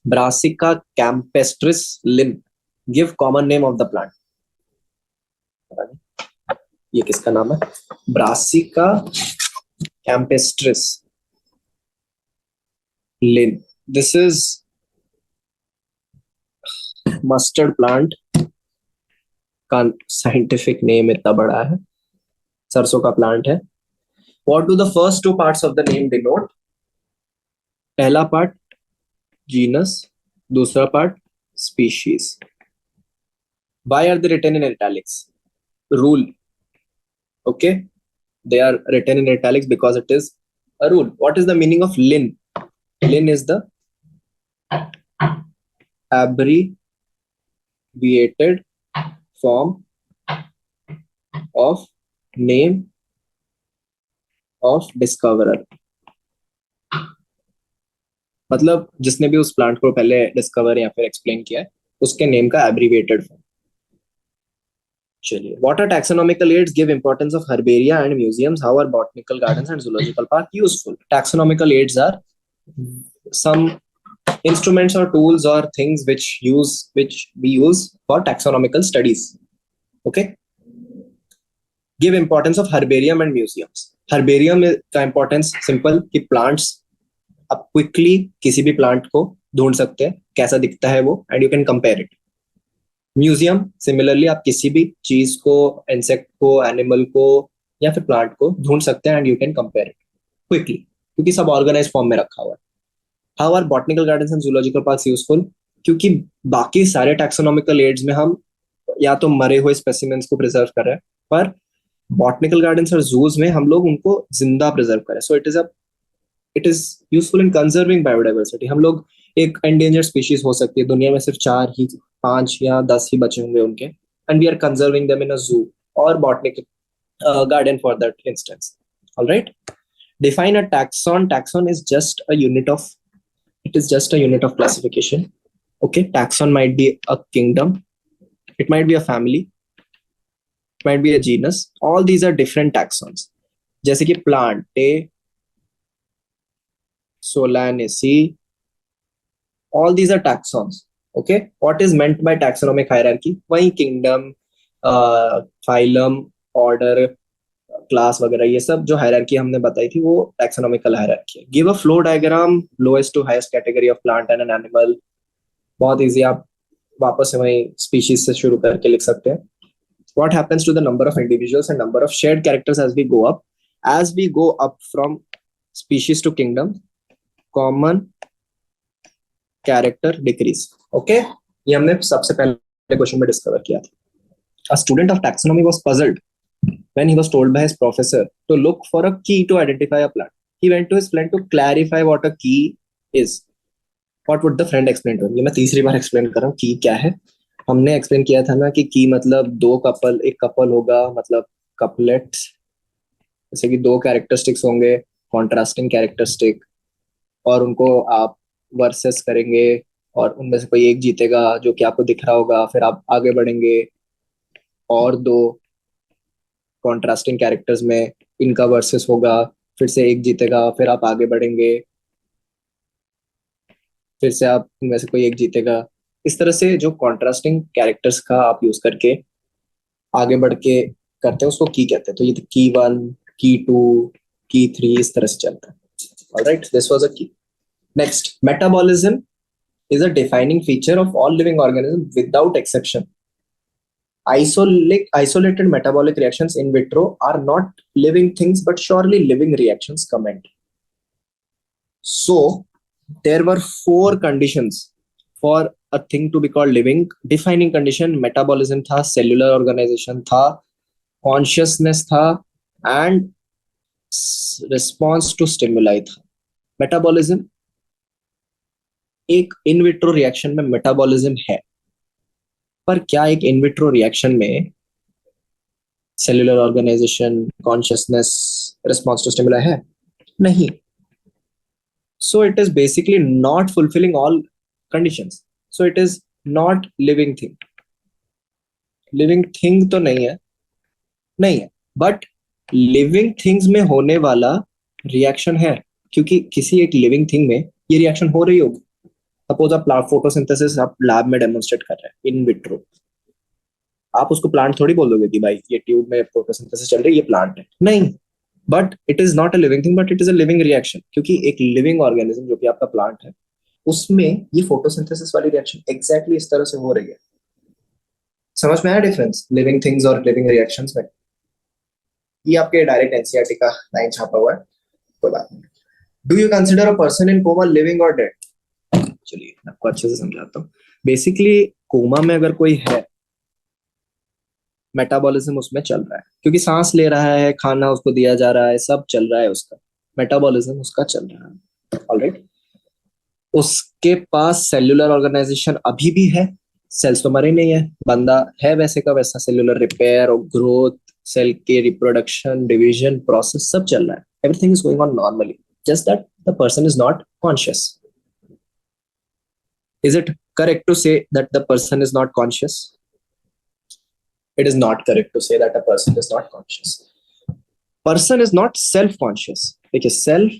Brassica campestris Linn, give common name of the plant. ये किसका नाम है? Brassica campestris Linn. This is mustard plant का साइंटिफिक नेम इतना बड़ा है, सरसों का प्लांट है। What do the first two parts of the name denote? पहला पार्ट जीनस, दूसरा part species. Why are they written in italics? rule. Okay, they are written in italics because it is a rule. What is the meaning of lin? Lin is the abbreviated form of name of discoverer. मतलब जिसने भी उस प्लांट को पहले डिस्कवर या फिर एक्सप्लेन किया है उसके नेम का एब्रीविएटेड फॉर्म. चलिए, what are taxonomical aids give importance of herbaria and museums? How are botanical gardens and zoological park useful? Taxonomical aids are some instruments or tools or things which we use for taxonomical studies. Okay, give importance of herbarium and museums. Herbarium का importance simple कि plants आप क्विकली किसी भी प्लांट को ढूंढ सकते हैं कैसा दिखता है वो, and you can compare it. Museum similarly आप किसी भी चीज को, इंसेक्ट को, एनिमल को या फिर प्लांट को ढूंढ सकते हैं and you can compare it quickly क्योंकि सब ऑर्गेनाइज फॉर्म में रखा हुआ है. How are botanical gardens and zoological parks useful? क्योंकि बाकी सारे टैक्सोनॉमिकल एड्स में हम या तो मरे हुए स्पेसिमेंस को प्रिजर्व कर रहे हैं, पर बॉटनिकल गार्डन्स और जूज में हम लोग उनको जिंदा प्रिजर्व करें. सो it is useful in conserving biodiversity. हम लोग एक एंडेंजर्ड स्पीशीज हो सकती है, दुनिया में सिर्फ 4 ही, 5 या 10 ही बचे होंगे उनके, and we are conserving them in a zoo और botanical garden for that instance. Alright, define a taxon. Taxon is just a unit of classification. Okay, taxon might be a kingdom, it might be a family, it might be a genus. All these are different taxons. जैसे कि plant Solanaceae, all these are taxons. Okay, what is meant by taxonomic hierarchy? वही kingdom, phylum, order, क्लास वगैरह, ये सब जो हायरार्की हमने बताई थी वो टैक्सोनॉमिकल हायरार्की है. Give a flow diagram lowest to highest category of plant and an animal. बहुत इजी, आप वापस से वही स्पीशीज से शुरू करके लिख सकते हैं. What happens to the number of individuals and number of shared characters as we go up from species to kingdom? Common character decrease. Okay, ये हमने सबसे पहले क्वेश्चन में डिस्कवर किया था. A student of taxonomy was puzzled when he was told by his professor to look for a key to identify a plant. He went to his friend to clarify what a key is. What would the friend explain to him? ये मैं तीसरी बार एक्सप्लेन कर रहा हूँ की क्या है. हमने एक्सप्लेन किया था ना कि की मतलब दो कपल, एक कपल होगा मतलब कपलेट्स, जैसे कि 2 कैरेक्टरिस्टिक्स होंगे, कॉन्ट्रास्टिंग कैरेक्टरिस्टिक, और उनको आप वर्सेस करेंगे और उनमें से कोई एक जीतेगा जो कि आपको दिख रहा होगा, फिर आप आगे बढ़ेंगे और 2 कॉन्ट्रास्टिंग कैरेक्टर्स में इनका वर्सेस होगा, फिर से एक जीतेगा, फिर आप आगे बढ़ेंगे, फिर से आप इनमें से कोई एक जीतेगा. इस तरह से जो कॉन्ट्रास्टिंग कैरेक्टर्स का आप यूज करके आगे बढ़ के करते हैं उसको की कहते हैं. तो ये की 1, की 2, की 3 इस तरह से चलता है. ऑलराइट, दिस वाज अ की. Next, metabolism is a defining feature of all living organisms without exception. Isolated metabolic reactions in vitro are not living things but surely living reactions. Comment. So there were 4 conditions for a thing to be called living. Defining condition metabolism था, cellular organization था, consciousness था, and response to stimuli था. Metabolism एक इन विट्रो रिएक्शन में मेटाबॉलिज्म है, पर क्या एक इन विट्रो रिएक्शन में cellular organisation, consciousness, response to stimuli है? नहीं. So it is basically not fulfilling all conditions. So it is not living thing. Living thing तो नहीं है, बट लिविंग थिंग्स में होने वाला रिएक्शन है, क्योंकि किसी एक लिविंग थिंग में ये रिएक्शन हो रही होगी. सपोज आप फोटोसिंथेसिस आप लैब में डेमोन्स्ट्रेट कर रहे हैं इन विट्रो, आप उसको प्लांट थोड़ी बोल दोगे कि भाई ये ट्यूब में फोटोसिंथेसिस चल रही है, ये प्लांट है. नहीं, but it is not a living thing, but it is a living reaction, क्योंकि एक लिविंग ऑर्गेनिज्म जो कि आपका प्लांट है उसमें ये फोटोसिंथेसिस वाली रिएक्शन एग्जैक्टली इस तरह से हो रही है. समझ में आया डिफरेंस लिविंग थिंग्स और लिविंग रिएक्शंस में? ये आपके डायरेक्ट एनसीईआरटी का लाइन छापा हुआ है, कोई बात नहीं. Do you consider a person in coma living और डेड? चलिए आपको अच्छे से समझाता हूँ. बेसिकली कोमा में अगर कोई है मेटाबॉलिज्म उसमें चल रहा है, क्योंकि सांस ले रहा है, खाना उसको दिया जा रहा है, सब चल रहा है, उसका मेटाबॉलिज्म उसका चल रहा है। ऑलराइट। उसके पास सेल्यूलर ऑर्गेनाइजेशन अभी भी है, सेल्स तो मरे नहीं है, बंदा है वैसे का वैसा, सेल्यूलर रिपेयर और ग्रोथ, सेल के रिप्रोडक्शन, डिवीजन प्रोसेस सब चल रहा है, everything is going on normally, just that the person is not conscious. Is it correct to say that the person is not conscious? It is not correct to say that a person is not conscious. Person is not self conscious. देखिए, सेल्फ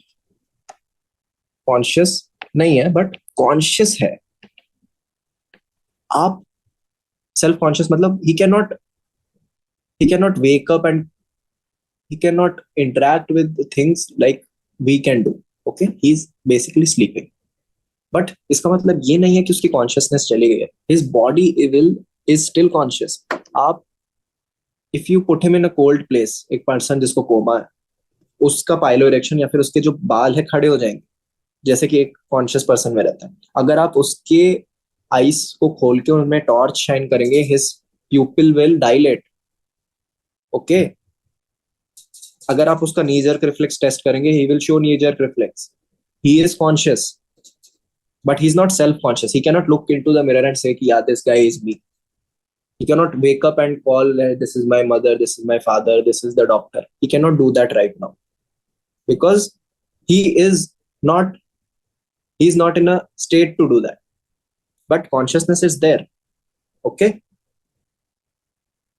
कॉन्शियस नहीं है बट कॉन्शियस है। आप सेल्फ कॉन्शियस मतलब he cannot wake up and he cannot interact with things like we can do. Okay, he is basically sleeping. But इसका मतलब ये नहीं है कि उसकी कॉन्शियसनेस चली गई है। His body will is still conscious. आप if you put him in a cold place, एक पर्सन जिसको कोमा है, उसका पाइलो इरेक्शन या फिर उसके जो बाल है खड़े हो जाएंगे, जैसे कि एक कॉन्शियस पर्सन में रहता है। अगर आप उसके आईज को खोल के उनमें टॉर्च शाइन करेंगे, हिज प्यूपिल विल डायलेट। ओके, अगर आप उसका नी जर्क रिफ्लेक्स टेस्ट करेंगे, he will show knee jerk reflex. He is conscious but he's not self conscious. He cannot look into the mirror and say yeah, this guy is me. He cannot wake up and call this is my mother, this is my father, this is the doctor. He cannot do that right now because he is not he's not in a state to do that, but consciousness is there. Okay,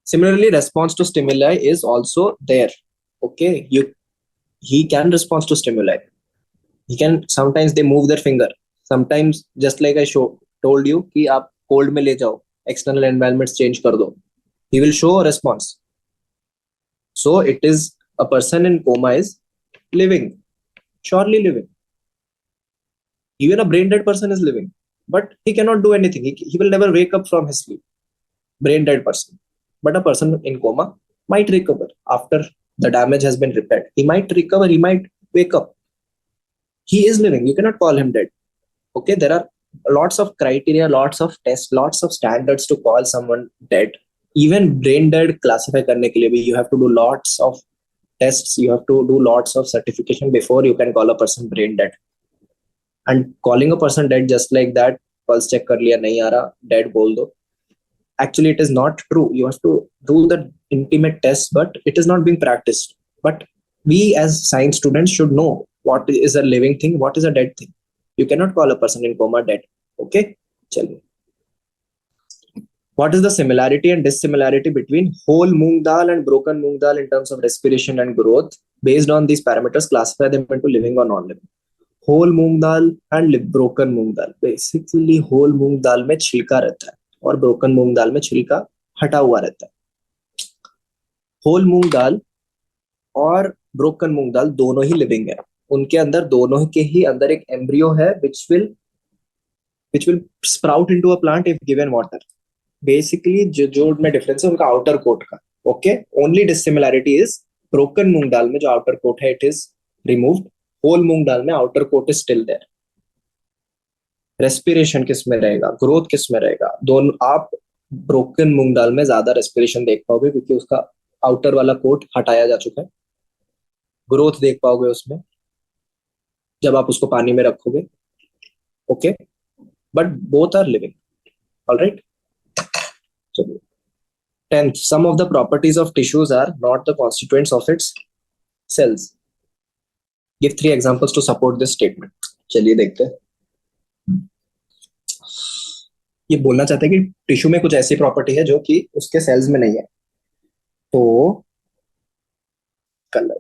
similarly response to stimuli is also there. Okay, he can respond to stimuli. He can, sometimes they move their finger, sometimes just like I told you कि आप cold में ले जाओ, external environments change कर दो, he will show a response. So it is, a person in coma is living, surely living. Even a brain dead person is living, but he cannot do anything. He will never wake up from his sleep. Brain dead person. But a person in coma might recover after the damage has been repaired. He might recover, he might wake up. He is living. You cannot call him dead. Okay, there are lots of criteria, lots of tests, lots of standards to call someone dead. Even brain dead classify करने के लिए भी you have to do lots of tests, you have to do lots of certification before you can call a person brain dead. And calling a person dead just like that, pulse check कर लिया नहीं आ रहा, dead बोल दो, actually it is not true. You have to do the intimate tests, but it is not being practiced. But we as science students should know what is a living thing, what is a dead thing. You cannot call a person in coma dead. Okay, chaliye. What is the similarity and dissimilarity between whole moong dal and broken moong dal in terms of respiration and growth? Based on these parameters, classify them into living or non-living. Whole moong dal and broken moong dal. Basically, whole moong dal में छिलका रहता है और broken moong dal में छिलका हटा हुआ रहता है. Whole moong dal और broken moong dal दोनों ही living है. उनके अंदर, दोनों के ही अंदर एक एम्ब्रियो है which will sprout into a plant if given water. Basically जो उनमें डिफरेंस है उनका आउटर कोट का. Okay, only dissimilarity is broken moong dal में जो आउटर कोट है it is removed, whole moong dal में outer coat is still there. Respiration किस में रहेगा, ग्रोथ किस में रहेगा, दोनों. आप ब्रोकन मूंग दाल में ज्यादा रेस्पिरेशन देख पाओगे क्योंकि उसका आउटर वाला कोट हटाया जा चुका है. ग्रोथ देख पाओगे उसमें जब आप उसको पानी में रखोगे. Okay, but both are living. Alright. चलिए. 10th, some of the properties of tissues are not the constituents of its cells. Give 3 examples to support this statement. चलिए देखते हैं. ये बोलना चाहते हैं कि टिश्यू में कुछ ऐसी प्रॉपर्टी है जो कि उसके सेल्स में नहीं है. तो कलर,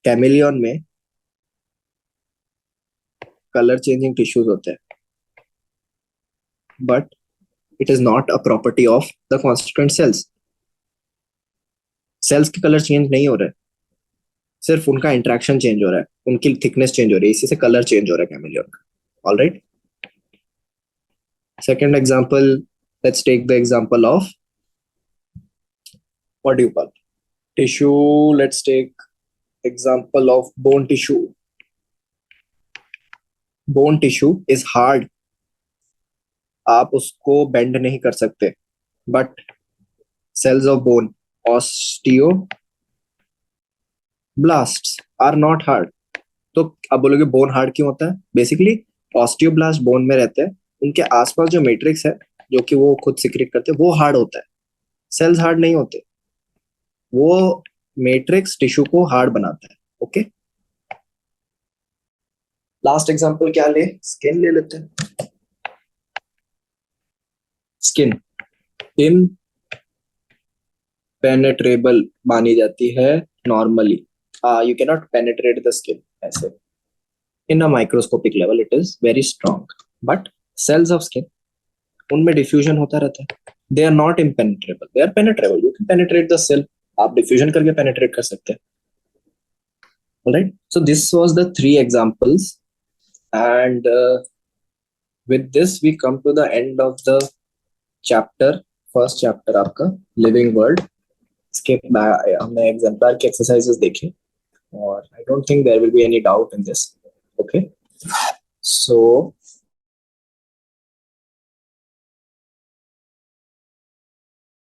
कैमेलियन में कलर चेंजिंग टिश्यूज होते हैं, but it is not a property of the constituent cells. Cells के कलर चेंज नहीं हो रहे, सिर्फ उनका इंटरेक्शन चेंज हो रहा है, उनकी थिकनेस चेंज हो रही है, इसी से कलर चेंज हो रहा है कैमेलियन का. Alright. Second example, let's take the example of what do you call tissue. Let's take example of bone tissue. Bone tissue is hard. आप उसको बेंड नहीं कर सकते, but cells of bone, osteoblasts are not hard. तो अब बोलोगे बोन हार्ड क्यों होता है? बेसिकली ऑस्टियोब्लास्ट बोन में रहते हैं, उनके आसपास जो मैट्रिक्स है जो कि वो खुद सिक्रेट करते हैं वो हार्ड होता है, सेल्स हार्ड नहीं होते, वो मैट्रिक्स टिश्यू को हार्ड बनाता है। ओके, लास्ट एग्जांपल क्या ले, स्किन ले लेते हैं। स्किन इनपेनेट्रेबल मानी जाती है normally, you can not penetrate the skin ऐसे, in a microscopic level it is very strong, but cells of skin उनमें डिफ्यूजन होता रहता है, they are not impenetrable, they are penetrable, you can penetrate the cell, आप डिफ्यूजन करके पेनेट्रेट कर सकते हैं। Alright, so this was the 3 examples, and with this we come to the end of the chapter, first chapter आपका लिविंग वर्ल्ड। इसके हमने एग्जाम्पलर के एक्सरसाइजेस देखे और I don't think there will be any doubt in this. Okay, so